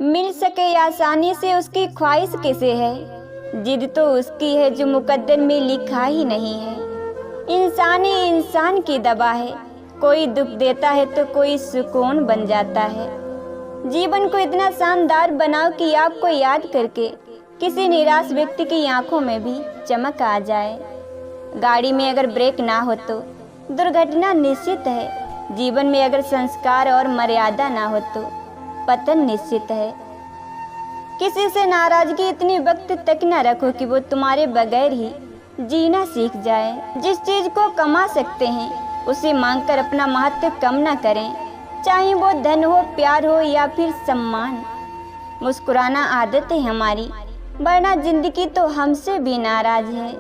मिल सके आसानी से उसकी ख्वाहिश किसे है। जिद तो उसकी है जो मुकद्दर में लिखा ही नहीं है। इंसान ही इंसान की दवा है, कोई दुख देता है तो कोई सुकून बन जाता है। जीवन को इतना शानदार बनाओ कि आपको याद करके किसी निराश व्यक्ति की आंखों में भी चमक आ जाए। गाड़ी में अगर ब्रेक ना हो तो दुर्घटना निश्चित है। जीवन में अगर संस्कार और मर्यादा ना हो तो पतन निश्चित है। किसी से नाराजगी इतनी वक्त तक न रखो कि वो तुम्हारे बगैर ही जीना सीख जाए। जिस चीज को कमा सकते हैं उसे मांगकर अपना महत्व कम न करें, चाहे वो धन हो, प्यार हो या फिर सम्मान। मुस्कुराना आदत है हमारी, वरना जिंदगी तो हमसे भी नाराज है।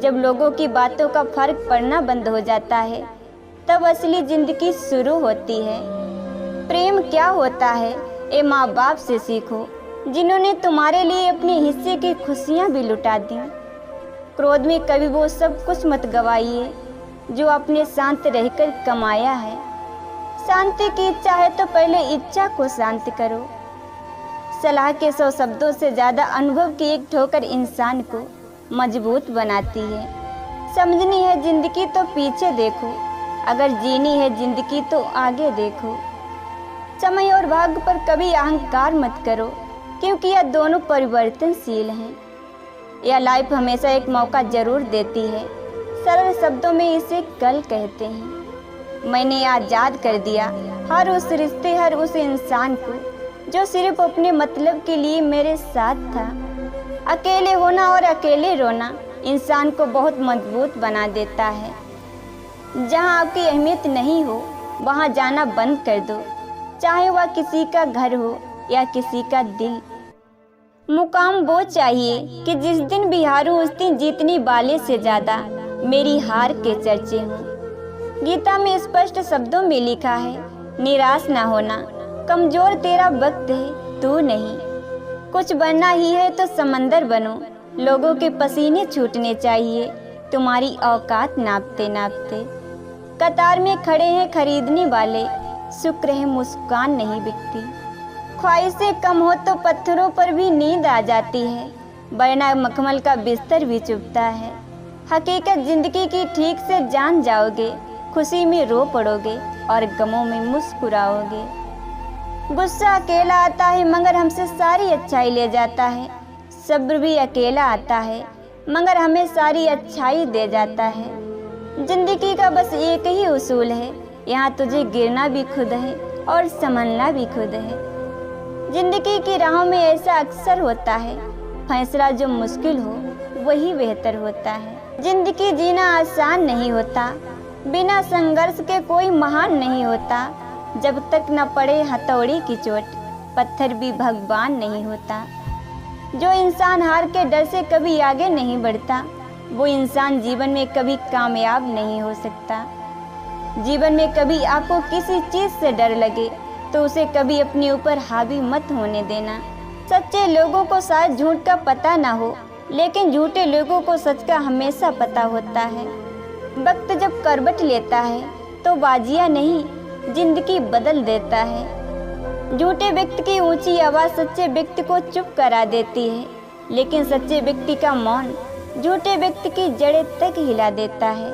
जब लोगों की बातों का फर्क पड़ना बंद हो जाता है तब असली जिंदगी शुरू होती है। प्रेम क्या होता है ये माँ बाप से सीखो, जिन्होंने तुम्हारे लिए अपने हिस्से की खुशियाँ भी लुटा दी। क्रोध में कभी वो सब कुछ मत गवाइए जो आपने शांत रहकर कमाया है। शांति की इच्छा है तो पहले इच्छा को शांत करो। सलाह के 100 शब्दों से ज़्यादा अनुभव की एक ठोकर इंसान को मजबूत बनाती है। समझनी है जिंदगी तो पीछे देखो, अगर जीनी है जिंदगी तो आगे देखो। समय और भाग्य पर कभी अहंकार मत करो, क्योंकि यह दोनों परिवर्तनशील हैं। यह लाइफ हमेशा एक मौका जरूर देती है, सरल शब्दों में इसे कल कहते हैं। मैंने आज़ाद कर दिया हर उस रिश्ते, हर उस इंसान को जो सिर्फ अपने मतलब के लिए मेरे साथ था। अकेले होना और अकेले रोना इंसान को बहुत मजबूत बना देता है। जहाँ आपकी अहमियत नहीं हो वहाँ जाना बंद कर दो, चाहे वह किसी का घर हो या किसी का दिल। मुकाम वो चाहिए कि जिस दिन भी हारूं उस दिन जीतने वाले से ज़्यादा मेरी हार के चर्चे हों। गीता में स्पष्ट शब्दों में लिखा है, निराश ना होना, कमज़ोर तेरा वक्त है तू नहीं। कुछ बनना ही है तो समंदर बनो। लोगों के पसीने छूटने चाहिए तुम्हारी औकात नापते नापते। कतार में खड़े हैं खरीदने वाले, शुक्र है मुस्कान नहीं बिकती। ख्वाहिशें कम हो तो पत्थरों पर भी नींद आ जाती है, वरना मखमल का बिस्तर भी चुभता है। हकीकत जिंदगी की ठीक से जान जाओगे, खुशी में रो पड़ोगे और गमों में मुस्कुराओगे। गुस्सा अकेला आता है मगर हमसे सारी अच्छाई ले जाता है। सब्र भी अकेला आता है मगर हमें सारी अच्छाई दे जाता है। जिंदगी का बस एक ही उसूल है, यहाँ तुझे गिरना भी खुद है और संभलना भी खुद है। जिंदगी की राहों में ऐसा अक्सर होता है, फैसला जो मुश्किल हो वही बेहतर होता है। जिंदगी जीना आसान नहीं होता, बिना संघर्ष के कोई महान नहीं होता। जब तक न पड़े हथौड़ी की चोट, पत्थर भी भगवान नहीं होता। जो इंसान हार के डर से कभी आगे नहीं बढ़ता, वो इंसान जीवन में कभी कामयाब नहीं हो सकता। जीवन में कभी आपको किसी चीज़ से डर लगे तो उसे कभी अपने ऊपर हावी मत होने देना। सच्चे लोगों को शायद झूठ का पता ना हो, लेकिन झूठे लोगों को सच का हमेशा पता होता है। वक्त जब करवट लेता है तो बाजियां नहीं, जिंदगी बदल देता है। झूठे व्यक्ति की ऊंची आवाज़ सच्चे व्यक्ति को चुप करा देती है, लेकिन सच्चे व्यक्ति का मौन झूठे व्यक्ति की जड़ें तक हिला देता है।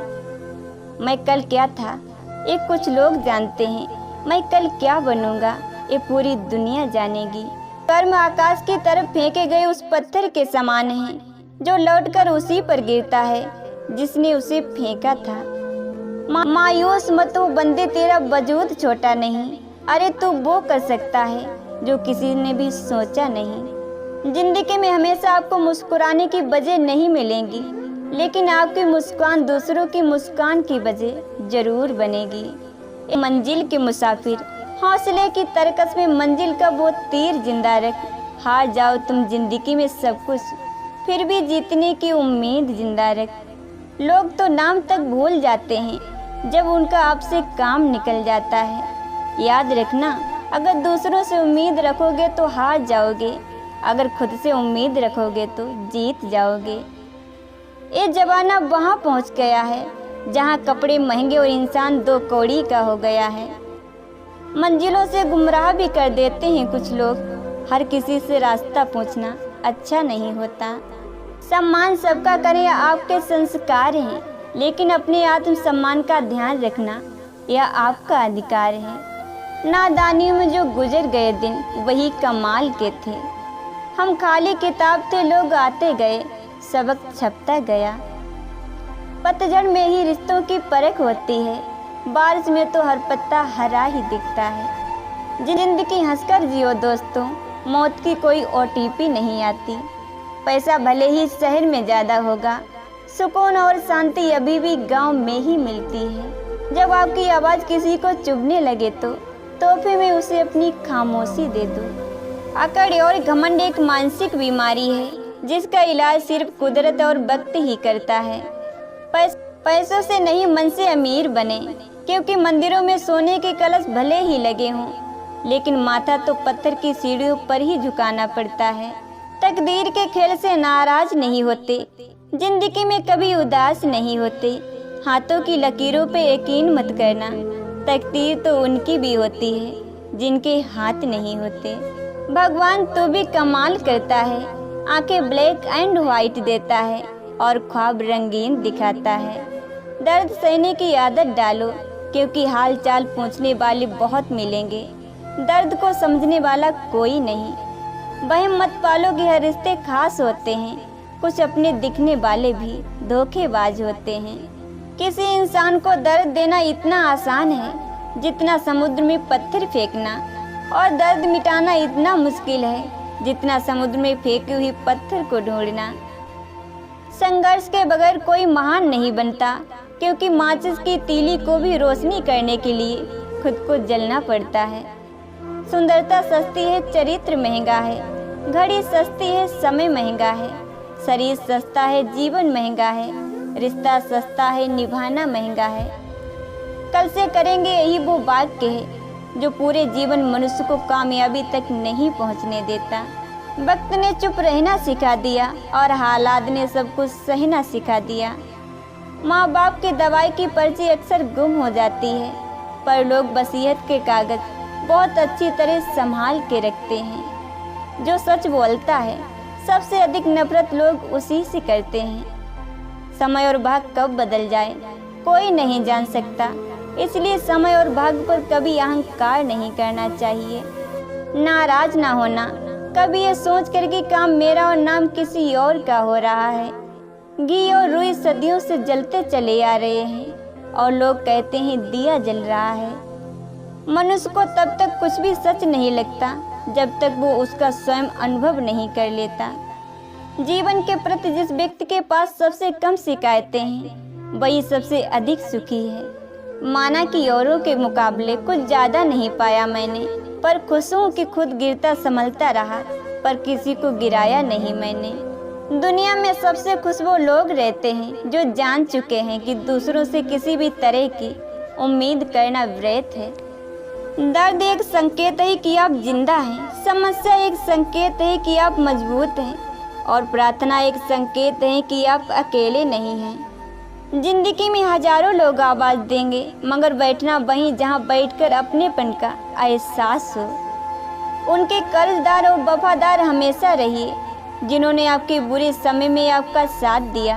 मैं कल क्या था ये कुछ लोग जानते हैं, मैं कल क्या बनूंगा ये पूरी दुनिया जानेगी। कर्म आकाश की तरफ फेंके गए उस पत्थर के समान है जो लौटकर उसी पर गिरता है जिसने उसे फेंका था। मायूस मत हो बंदे, तेरा वजूद छोटा नहीं। अरे तू वो कर सकता है जो किसी ने भी सोचा नहीं। जिंदगी में हमेशा आपको मुस्कुराने की वजह नहीं मिलेंगी, लेकिन आपकी मुस्कान दूसरों की मुस्कान की वजह जरूर बनेगी। मंजिल के मुसाफिर, हौसले की तरकस में मंजिल का वो तीर जिंदा रख। हार जाओ तुम जिंदगी में सब कुछ, फिर भी जीतने की उम्मीद जिंदा रख। लोग तो नाम तक भूल जाते हैं जब उनका आपसे काम निकल जाता है। याद रखना, अगर दूसरों से उम्मीद रखोगे तो हार जाओगे, अगर खुद से उम्मीद रखोगे तो जीत जाओगे। ये ज़माना वहाँ पहुँच गया है जहाँ कपड़े महंगे और इंसान 2 कौड़ी का हो गया है। मंजिलों से गुमराह भी कर देते हैं कुछ लोग, हर किसी से रास्ता पूछना अच्छा नहीं होता। सम्मान सबका करें आपके संस्कार हैं, लेकिन अपने आत्म सम्मान का ध्यान रखना यह आपका अधिकार है। नादानियों में जो गुजर गए दिन वही कमाल के थे। हम खाली किताब थे, लोग आते गए, सबक छपता गया। पतझड़ में ही रिश्तों की परख होती है, बारिश में तो हर पत्ता हरा ही दिखता है। जिंदगी हंसकर जियो दोस्तों, मौत की कोई OTP नहीं आती। पैसा भले ही शहर में ज़्यादा होगा, सुकून और शांति अभी भी गांव में ही मिलती है। जब आपकी आवाज़ किसी को चुभने लगे तो तोहफे में उसे अपनी खामोशी दे दो। अकड़ और घमंड एक मानसिक बीमारी है जिसका इलाज सिर्फ कुदरत और वक्त ही करता है। पैसों से नहीं, मन से अमीर बने, क्योंकि मंदिरों में सोने के कलश भले ही लगे हों, लेकिन माथा तो पत्थर की सीढ़ियों पर ही झुकाना पड़ता है। तकदीर के खेल से नाराज नहीं होते, जिंदगी में कभी उदास नहीं होते। हाथों की लकीरों पे यकीन मत करना, तकदीर तो उनकी भी होती है जिनके हाथ नहीं होते। भगवान तो भी कमाल करता है, आंखें ब्लैक एंड व्हाइट देता है और ख्वाब रंगीन दिखाता है। दर्द सहने की आदत डालो, क्योंकि हाल चाल पूछने वाले बहुत मिलेंगे, दर्द को समझने वाला कोई नहीं। वहम मत पालो कि हर रिश्ते खास होते हैं, कुछ अपने दिखने वाले भी धोखेबाज होते हैं। किसी इंसान को दर्द देना इतना आसान है जितना समुद्र में पत्थर फेंकना, और दर्द मिटाना इतना मुश्किल है जितना समुद्र में फेंके हुए पत्थर को ढूंढना। संघर्ष के बगैर कोई महान नहीं बनता, क्योंकि माचिस की तीली को भी रोशनी करने के लिए खुद को जलना पड़ता है। सुंदरता सस्ती है, चरित्र महंगा है। घड़ी सस्ती है, समय महंगा है। शरीर सस्ता है, जीवन महंगा है। रिश्ता सस्ता है, निभाना महंगा है। कल से करेंगे यही वो वाक्य है जो पूरे जीवन मनुष्य को कामयाबी तक नहीं पहुंचने देता। वक्त ने चुप रहना सिखा दिया और हालात ने सब कुछ सहना सिखा दिया। माँ बाप की दवाई की पर्ची अक्सर गुम हो जाती है, पर लोग वसीयत के कागज बहुत अच्छी तरह संभाल के रखते हैं। जो सच बोलता है, सबसे अधिक नफरत लोग उसी से करते हैं। समय और भाग्य कब बदल जाए कोई नहीं जान सकता, इसलिए समय और भाग्य पर कभी अहंकार नहीं करना चाहिए। नाराज ना होना, कभी ये सोच कर कि काम मेरा और नाम किसी और का हो रहा है। घी और रुई सदियों से जलते चले आ रहे हैं और लोग कहते हैं दिया जल रहा है। मनुष्य को तब तक कुछ भी सच नहीं लगता जब तक वो उसका स्वयं अनुभव नहीं कर लेता। जीवन के प्रति जिस व्यक्ति के पास सबसे कम शिकायतें हैं वही सबसे अधिक सुखी है। माना कि औरों के मुकाबले कुछ ज़्यादा नहीं पाया मैंने, पर खुश हूँ कि खुद गिरता संभलता रहा, पर किसी को गिराया नहीं मैंने। दुनिया में सबसे खुश वो लोग रहते हैं जो जान चुके हैं कि दूसरों से किसी भी तरह की उम्मीद करना व्यर्थ है। दर्द एक संकेत है कि आप जिंदा हैं, समस्या एक संकेत है कि आप मजबूत हैं, और प्रार्थना एक संकेत है कि आप अकेले नहीं हैं। जिंदगी में हजारों लोग आवाज़ देंगे, मगर बैठना वहीं जहां बैठकर अपनेपन का एहसास हो। उनके कर्जदार और वफादार हमेशा रहिए जिन्होंने आपके बुरे समय में आपका साथ दिया।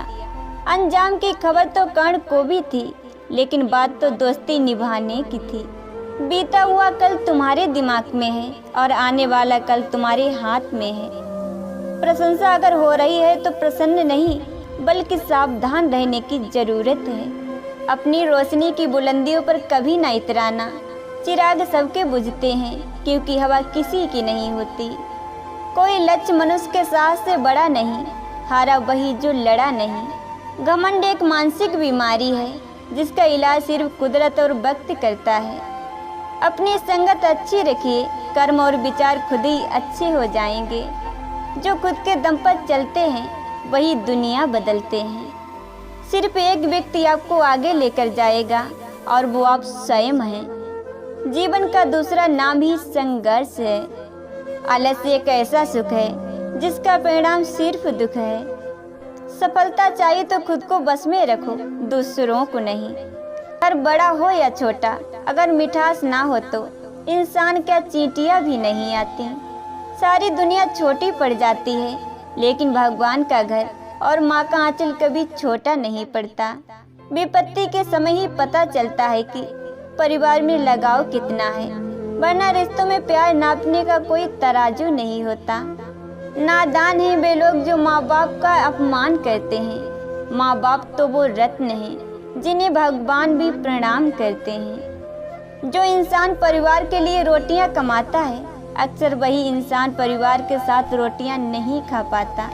अंजाम की खबर तो कर्ण को भी थी, लेकिन बात तो दोस्ती निभाने की थी। बीता हुआ कल तुम्हारे दिमाग में है और आने वाला कल तुम्हारे हाथ में है। प्रशंसा अगर हो रही है तो प्रसन्न नहीं बल्कि सावधान रहने की जरूरत है। अपनी रोशनी की बुलंदियों पर कभी ना इतराना। चिराग सबके बुझते हैं क्योंकि हवा किसी की नहीं होती। कोई लक्ष्य मनुष्य के साहस से बड़ा नहीं, हारा वही जो लड़ा नहीं। घमंड एक मानसिक बीमारी है जिसका इलाज सिर्फ कुदरत और वक्त करता है। अपनी संगत अच्छी रखिए, कर्म और विचार खुद ही अच्छे हो जाएंगे। जो खुद के दम पर चलते हैं वही दुनिया बदलते हैं। सिर्फ एक व्यक्ति आपको आगे लेकर जाएगा और वो आप स्वयं हैं। जीवन का दूसरा नाम ही संघर्ष है। आलस्य एक ऐसा सुख है जिसका परिणाम सिर्फ दुख है। सफलता चाहिए तो खुद को बस में रखो, दूसरों को नहीं। हर बड़ा हो या छोटा, अगर मिठास ना हो तो इंसान क्या चींटियां भी नहीं आती। सारी दुनिया छोटी पड़ जाती है, लेकिन भगवान का घर और माँ का आंचल कभी छोटा नहीं पड़ता। विपत्ति के समय ही पता चलता है कि परिवार में लगाव कितना है, वरना रिश्तों में प्यार नापने का कोई तराजू नहीं होता। नादान हैं वे लोग जो माँ बाप का अपमान करते हैं। माँ बाप तो वो रत्न हैं जिन्हें भगवान भी प्रणाम करते हैं। जो इंसान परिवार के लिए रोटियां कमाता है, अक्सर वही इंसान परिवार के साथ रोटियां नहीं खा पाता।